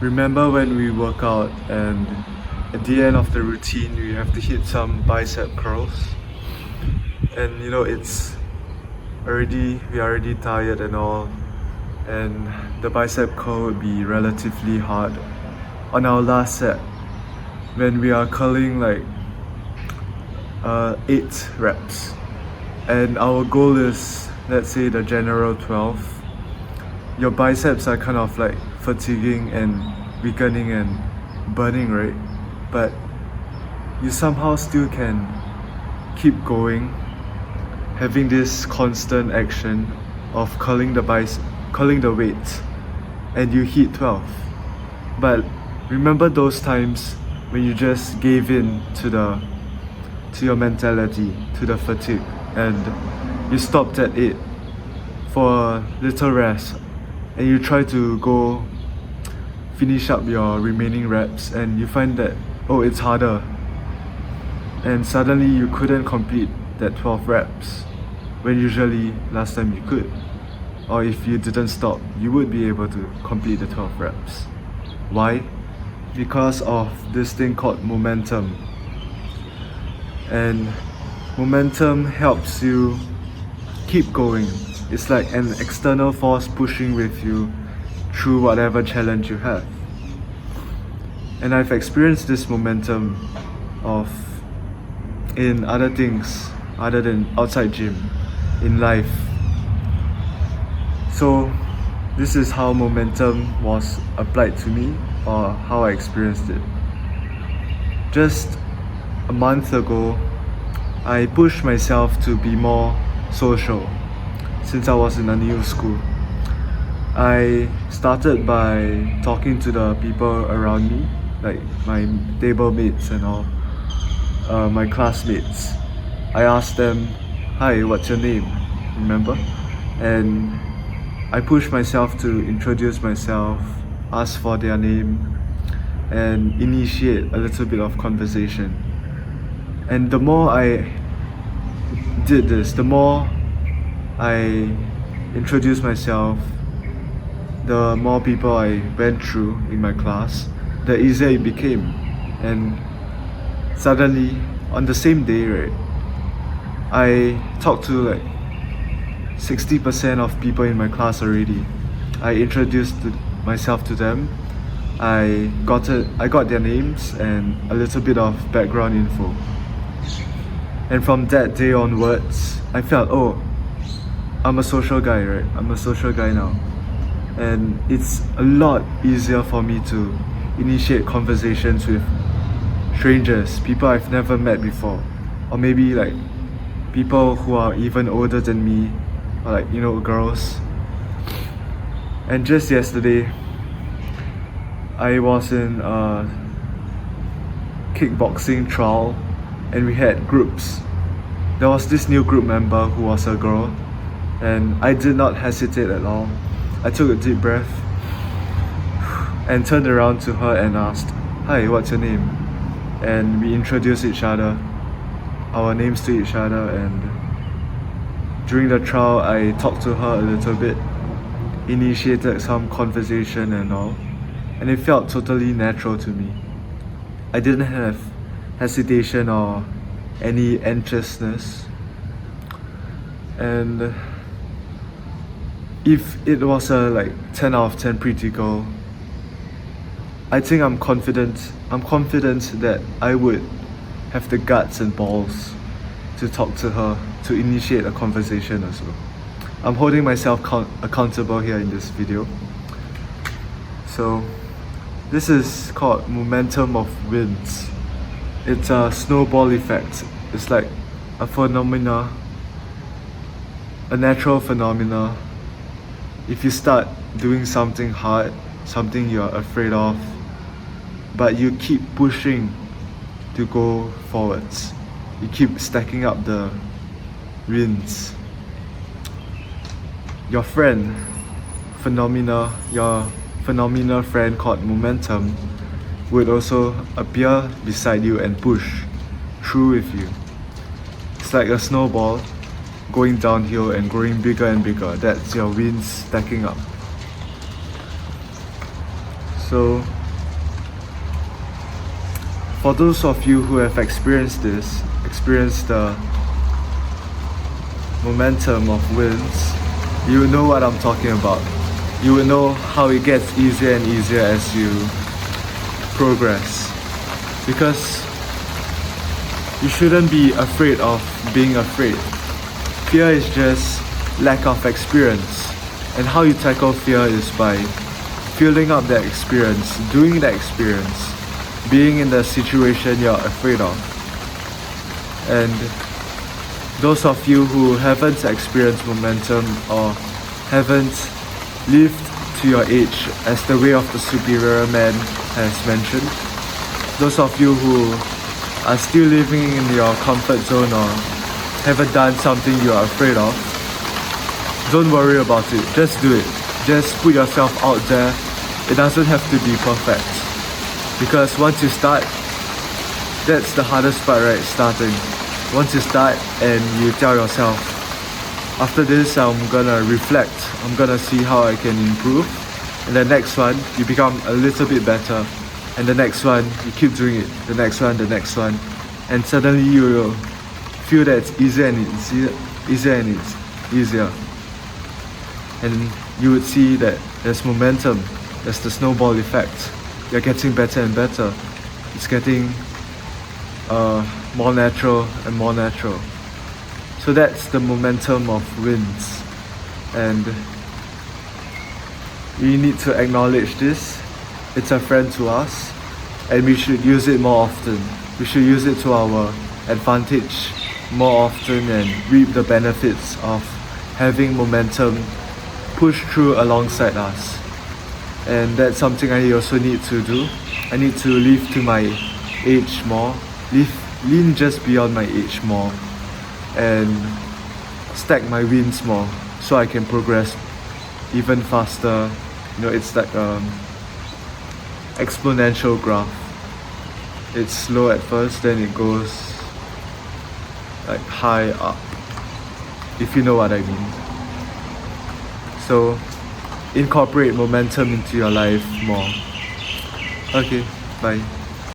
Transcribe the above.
Remember when we work out and at the end of the routine we have to hit some bicep curls, and it's we are already tired and all, and the bicep curl would be relatively hard on our last set when we are curling like 8 reps, and our goal is, let's say, the general 12. Your biceps are kind of like fatiguing and weakening and burning, right? But you somehow still can keep going, having this constant action of curling the weights, and you hit 12. But remember those times when you just gave in to your mentality, to the fatigue, and you stopped at 8 for a little rest, and you try to go finish up your remaining reps, and you find that, oh, it's harder, and suddenly you couldn't complete that 12 reps when usually last time you could. Or if you didn't stop, you would be able to complete the 12 reps. Why? Because of this thing called momentum. And momentum helps you keep going. It's like an external force pushing with you through whatever challenge you have. And I've experienced this momentum in other things other than outside gym, in life. So this is how momentum was applied to me, or how I experienced it. Just a month ago, I pushed myself to be more social since I was in a new school. I started by talking to the people around me, like my table mates and all, my classmates. I asked them, "Hi, what's your name?" Remember? And I pushed myself to introduce myself, ask for their name, and initiate a little bit of conversation. And the more I did this, the more I introduced myself, the more people I went through in my class, the easier it became. And suddenly, on the same day, right, I talked to like 60% of people in my class already. I introduced myself to them. I got their names and a little bit of background info. And from that day onwards, I felt, oh, I'm a social guy, right? I'm a social guy now. And it's a lot easier for me to initiate conversations with strangers, people I've never met before. Or maybe like people who are even older than me, or like, girls. And just yesterday, I was in a kickboxing trial, and we had groups. There was this new group member who was a girl, and I did not hesitate at all. I took a deep breath and turned around to her and asked, "Hi, what's your name?" And we introduced our names to each other, and during the trial I talked to her a little bit, initiated some conversation and all, and it felt totally natural to me. I didn't have hesitation or any anxiousness. And if it was a like 10 out of 10 pretty girl, I think I'm confident that I would have the guts and balls to talk to her, to initiate a conversation as well. I'm holding myself accountable here in this video. So this is called momentum of wins. It's a snowball effect. It's like a natural phenomena. If you start doing something hard, something you're afraid of, but you keep pushing to go forwards, you keep stacking up the wins, your phenomenal friend called momentum would also appear beside you and push through with you. It's like a snowball going downhill and growing bigger and bigger. That's your wins stacking up. So for those of you who have experienced the momentum of wins, you will know what I'm talking about. You will know how it gets easier and easier as you progress. Because you shouldn't be afraid of being afraid. Fear is just lack of experience. And how you tackle fear is by filling up that experience, doing that experience, being in the situation you're afraid of. And those of you who haven't experienced momentum or haven't lived to your age, as the way of the superior man has mentioned, those of you who are still living in your comfort zone or haven't done something you are afraid of, don't worry about it, just do it. Just put yourself out there. It doesn't have to be perfect. Because once you start, that's the hardest part, right? Starting. Once you start and you tell yourself, after this I'm gonna reflect, I'm gonna see how I can improve. And the next one, you become a little bit better. And the next one, you keep doing it. The next one. And suddenly you will feel that it's easier and it's easier. And you would see that there's momentum, there's the snowball effect. You're getting better and better. It's getting more natural and more natural. So that's the momentum of wins. And we need to acknowledge this. It's a friend to us, and we should use it more often. We should use it to our advantage more often and reap the benefits of having momentum push through alongside us. And that's something I also need to do. I need to live to my age more, lean just beyond my age more, and stack my wins more so I can progress even faster. You know, it's like exponential graph. It's slow at first, then it goes like high up, if you know what I mean. So incorporate momentum into your life more. Okay, bye.